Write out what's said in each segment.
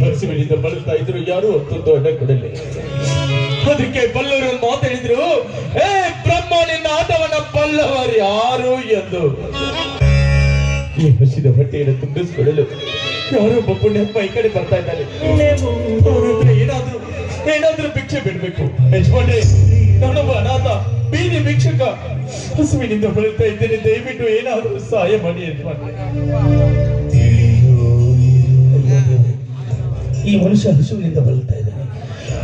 ಹಸಿವಿನಿಂದ ಬಳಲ್ತಾ ಇದ್ರು, ಯಾರು ಹೊತ್ತೊಂದು ಅಡ್ಡ ಕೊಡಲಿ. ಅದಕ್ಕೆ ಬಲ್ಲವರು ಮಾತಾಡಿದ್ರು, ಏ ಬ್ರಹ್ಮ, ನಿನ್ನ ಆಟವನ್ನ ಬಲ್ಲವರು ಯಾರು ಎಂದು. ಈ ಹಸಿದ ಹೊಟ್ಟೆಯನ್ನು ತುಂಬಿಸಿಕೊಳ್ಳಲು ಯಾರೋ ಒಬ್ಬ ಪುಣ್ಯಪ್ಪ ಈ ಕಡೆ ಬರ್ತಾ ಇದ್ದಾರೆ. ಅವ್ರ ಹತ್ರ ಏನಾದ್ರೂ ಭಿಕ್ಷೆ ಬಿಡ್ಬೇಕು. ಯಜಮಾನ್ರೆ, ನಾನೊಬ್ಬ ಅನಾಥ ಬೀದಿ ಭಿಕ್ಷಕ, ಹಸುವಿನಿಂದ ಬಳಲ್ತಾ ಇದ್ದೇನೆ, ದಯವಿಟ್ಟು ಏನಾದ್ರೂ ಸಹಾಯ ಮಾಡಿ ಯಜಮಾನ್ರೆ. ಈ ಮನುಷ್ಯ ಹಸುವಿನಿಂದ ಬಳಲ್ತಾ ಇದ್ದಾನೆ.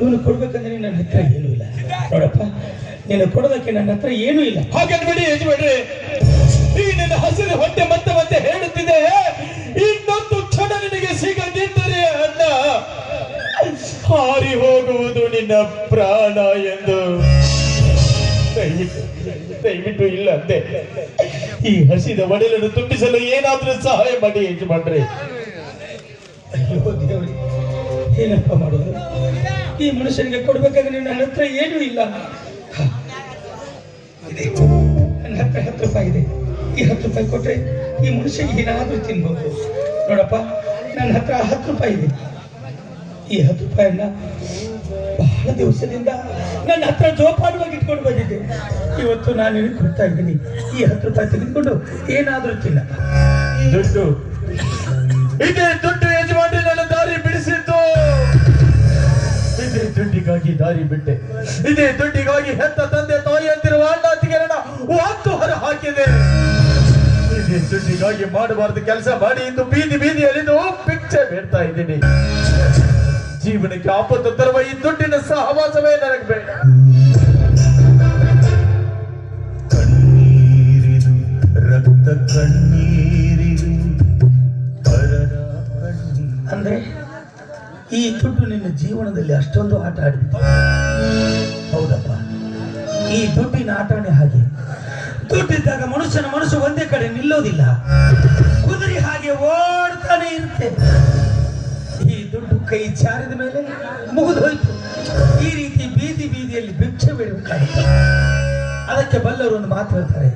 ಇವನು ಕೊಡ್ಬೇಕಂದ್ರೆ ನನ್ನ ಹತ್ರ ಏನೂ ಇಲ್ಲ. ನೋಡಪ್ಪ, ನೀನು ಕೊಡೋದಕ್ಕೆ ನನ್ನ ಹತ್ರ ಏನೂ ಇಲ್ಲ. ಹಾಗನ್ಬಿಡಿ ಯಜಮಾನ್ರೆ, ಈ ನನ್ನ ಹಸಿರು ಹೊಟ್ಟೆ ಮತ್ತೆ ಮತ್ತೆ ಹೇಳುತ್ತಿದೆ, ಇನ್ನೊಂದು ಕ್ಷಣ ನಿನಗೆ ಸಿಗದಿದ್ದರೆ ಅನ್ನ ಹಾರಿ ಹೋಗುವುದು ನಿನ್ನ ಪ್ರಾಣ ಎಂದು. ದಯವಿಟ್ಟು ಇಲ್ಲ ಅಂತೆ. ಈ ಹಸಿದ ಒಡಲನ್ನು ತುಂಬಿಸಲು ಏನಾದ್ರೂ ಸಹಾಯ ಮಾಡಿ ಯಜಮಾನ್ರೆ. ಅಯ್ಯೋ ದೇವರೇ, ಏನಪ್ಪ ಮಾಡೋದು? ಈ ಮನುಷ್ಯನಿಗೆ ಕೊಡ್ಬೇಕಾದ್ರೆ ನನ್ನ ಹತ್ರ ಏನೂ ಇಲ್ಲ. ನನ್ನ ಹತ್ರ 10 ರೂಪಾಯಿ ಇದೆ. ಈ 10 ರೂಪಾಯಿ ಕೊಟ್ರೆ ಈ ಮನುಷ್ಯನಿಗೆ ಏನಾದ್ರೂ ತಿನ್ಬಹುದು. ನೋಡಪ್ಪ, ನನ್ನ ಹತ್ರ 10 ರೂಪಾಯಿ ಇದೆ. ಈ 10 ರೂಪಾಯಿಯನ್ನ ಬಹಳ ದಿವಸದಿಂದ ನನ್ನ ಹತ್ರ ಜೋಪಾನವಾಗಿ ಇಟ್ಕೊಂಡು ಬಂದಿದ್ದೆ. ಇವತ್ತು ನಾನು ನಿನಗೆ ಕೊಡ್ತಾ ಇದ್ದೀನಿ. ಈ 10 ರೂಪಾಯಿ ತೆಗೆದುಕೊಂಡು ಏನಾದ್ರೂ ತಿನ್ನ. ದುಡ್ಡು, ಇದೇ ದುಡ್ಡು ಯಜಮಾನ್ರೆ ನನ್ನ ದಾರಿ ಬಿಡಿಸಿದ್ದು. ಇದೇ ದುಡ್ಡಿಗಾಗಿ ದಾರಿ ಬಿಟ್ಟೆ. ಇದೇ ದುಡ್ಡಿಗಾಗಿ ಹೆತ್ತ ತಂದೆ ತಾಯಿಯಂತಿರುವ ಅಣ್ಣಾತಿಗೆರನ್ನ ವಾತು ಹೊರ ಹಾಕಿದೆ. ಇದೇ ದುಡ್ಡಿಗಾಗಿ ಮಾಡಬಾರದು ಕೆಲಸ ಮಾಡಿ ಇಂದು ಬೀದಿ ಅಲಿದು ಭಿಕ್ಷೆ ಬೇಡ್ತಾ ಇದ್ದೀನಿ. ಜೀವನಕ್ಕೆ ಆಪತ್ತು ತರುವ ಈ ದುಡ್ಡಿನ ಸಹವಾಸವೇ ನನಗೆ ಬೇಡ. ಕಣ್ಣೀರಿದು ರಕ್ತ ಕಣ್ಣೀರಿದು ಅಂದ್ರೆ ಈ ದುಡ್ಡು ನಿನ್ನ ಜೀವನದಲ್ಲಿ ಅಷ್ಟೊಂದು ಆಟ ಆಡಿಬಿಟ್ಟು. ಹೌದಪ್ಪ, ಈ ದುಡ್ಡಿನ ಆಟನೇ ಹಾಗೆ. ದುಡ್ಡಿದ್ದಾಗ ಮನುಷ್ಯನ ಮನಸ್ಸು ಒಂದೇ ಕಡೆ ನಿಲ್ಲೋದಿಲ್ಲ, ಕುದುರೆ ಹಾಗೆ ಓಡ್ತಾನೆ ಇರುತ್ತೆ. ಈ ದುಡ್ಡು ಕೈ ಜಾರಿದ ಮೇಲೆ ಮುಗಿದು ಹೋಯ್ತು. ಈ ರೀತಿ ಬೀದಿಯಲ್ಲಿ ಭಿಕ್ಷೆ ಬೇಡಬೇಕಾಗುತ್ತೆ. ಅದಕ್ಕೆ ಬಲ್ಲವರು ಒಂದು ಮಾತು ಹೇಳ್ತಾರೆ,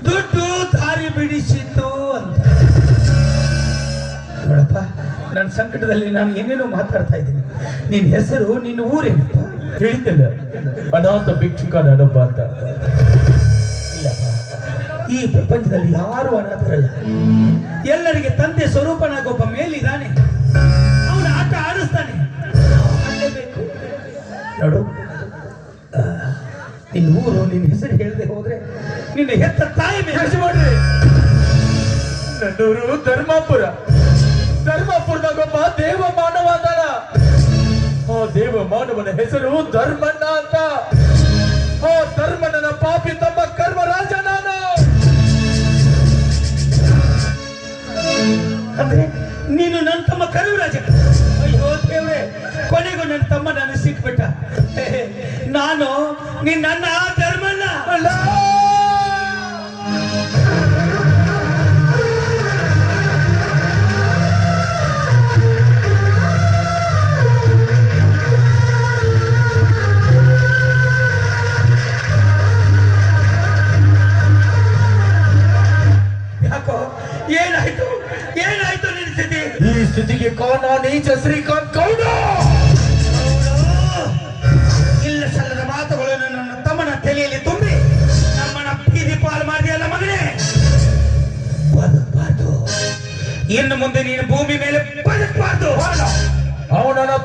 ದುಡ್ಡು ದಾರಿ ಬಿಡಿಸಿತು ಅಂತ. ನೋಡಪ್ಪ, ನನ್ನ ಸಂಕಟದಲ್ಲಿ ನಾನು ಏನೇನೋ ಮಾತಾಡ್ತಾ ಇದ್ದೀನಿ. ನಿನ್ನ ಹೆಸರು, ನಿನ್ನ ಊರೇನಪ್ಪ? ಹೇಳಿದ್ದಲ್ಲ, ಅನಾಥ ಭಿಕ್ಷುಕ ನಾನೊಬ್ಬ ಅಂತ. ಇಲ್ಲಪ್ಪ, ಈ ಪ್ರಪಂಚದಲ್ಲಿ ಯಾರು ಅನಾಥರಲ್ಲ. ಎಲ್ಲರಿಗೆ ತಂದೆ ಸ್ವರೂಪನಾಗೊಬ್ಬ ಮೇಲಿದ್ದಾನೆ. ಅವನ ಆಟ ಆಡಿಸ್ತಾನೆ, ಆಡಲೇಬೇಕು. ನೋಡು, ನಿನ್ನ ಊರು, ನಿನ್ನ ಹೆಸರು ಹೇಳದೆ ಹೋದ್ರೆ ನಿನ್ನ ಹೆತ್ತ ತಾಯಿ ಮೇಲೆ ಮಾಡಿ. ನನ್ನೂರು ಧರ್ಮಪುರದಾಗ ಒಬ್ಬ ದೇವ ಮಾನವ ಅದಾನ. ಆ ದೇವ ಮಾನವನ ಹೆಸರು ಧರ್ಮಣ್ಣ ಅಂತ. ಆ ಧರ್ಮಣ್ಣನ ಪಾಪಿ ತಮ್ಮ ಕರ್ಮರಾಜ ನಾನು. ಅಂದ್ರೆ ನೀನು ನನ್ನ ತಮ್ಮ ಕರುರಾಜ. ಅಯ್ಯೋ ದೇವ್ರೆ, ಕೊನೆಗೂ ನನ್ನ ತಮ್ಮ ನಾನು ಸಿಕ್ಬಿಟ್ಟ. ನಾನು ನಿನ್ನ ಧರ್ಮಣ್ಣ ಅಲ್ಲ. ಏನಾಯ್ತು ನಿನ್ನ ಸ್ಥಿತಿ? ಈ ಸ್ಥಿತಿಗೆ ಕಾರಣ ನೀಚ ಶ್ರೀಕಾಂತ್ ಗೌಡ. ಇಲ್ಲ ಸಲ್ಲದ ಮಾತುಗಳನ್ನು ನನ್ನ ತಮ್ಮನ ತಲೆಯಲ್ಲಿ ತುಂಬಿ ನಮ್ಮನ್ನ ಬೀದಿ ಪಾಲು ಮಾಡಿದೆಯಲ್ಲ ಮಗನೇ. ಬದುಕಬಾರ್ದು, ಇನ್ನು ಮುಂದೆ ನೀನು ಭೂಮಿ ಮೇಲೆ ಬದುಕಬಾರ್ದು. ಅವನನ್ನ